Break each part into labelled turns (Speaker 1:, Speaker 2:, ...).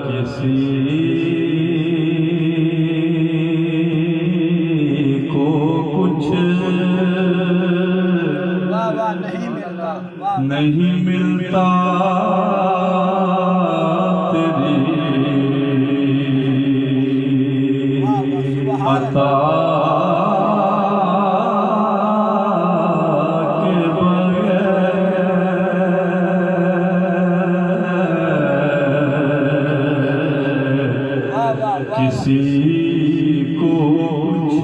Speaker 1: किसी को कुछ नहीं मिलता तेरी अता के बगैर किसी को कुछ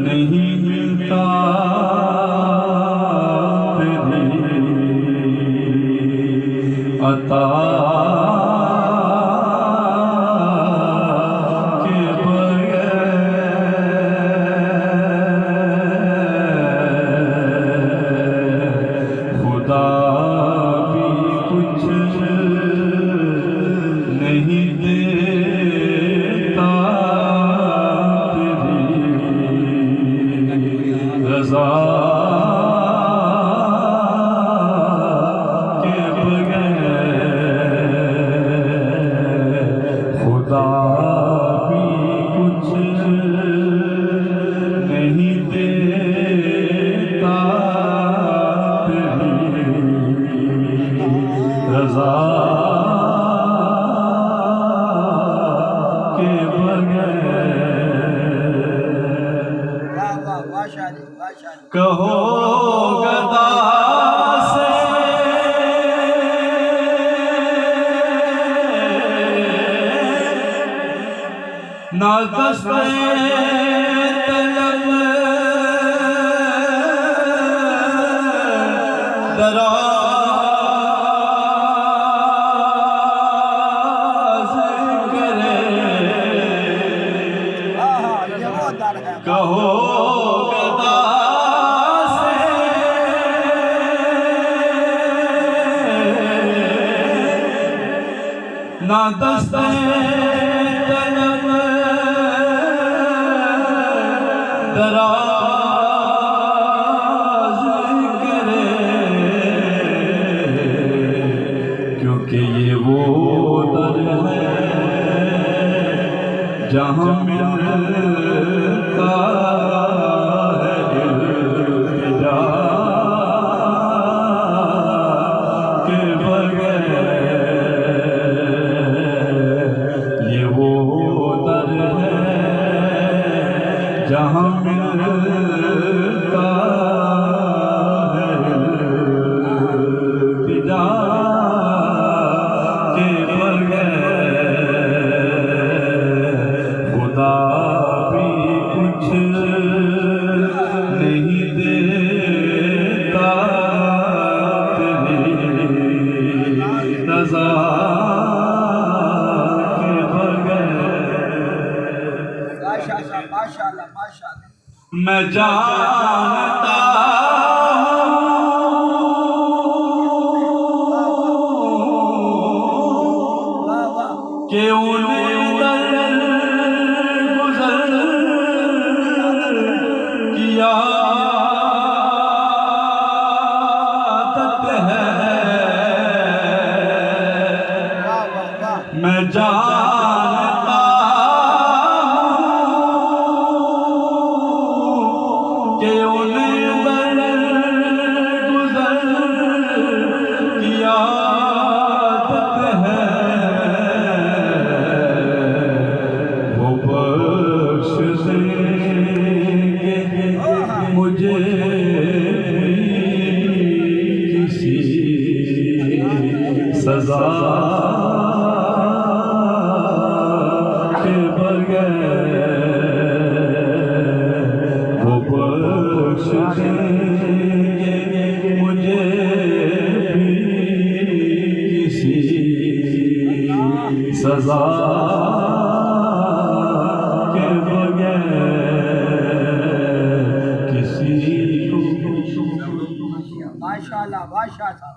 Speaker 1: नहीं मिलता अता के बगैर खुदा भी कुछ नहीं देता तेरी रज़ा भी कुछ नहीं देता तेरी रज़ा के बगैर कहो गदा से ना दस्ते तलब दराज करे कहो गदा से ना दस्ते तलब दराज करे क्योंकि ये वो दर है जहाँ मिलता है इल्तिजा के बगैर ये वो दर है जहाँ मिलता है इल्तिजा के बगैर खुदा भी कुछ नहीं देता तेरी रज़ा के बगैर।
Speaker 2: माशाअल्लाह माशाअल्लाह
Speaker 1: मैं जानता हूँ कि उन्हें गुज़र किया आदत है मैं जानता कि उन्हें गुज़र की आदत है वो बख्श देंगे मुझे किसी सज़ा के बगैर वो बख्श देंगे मुझे भी किसी सज़ा के बगैर किसी को
Speaker 2: माशाअल्लाह माशाअल्लाह।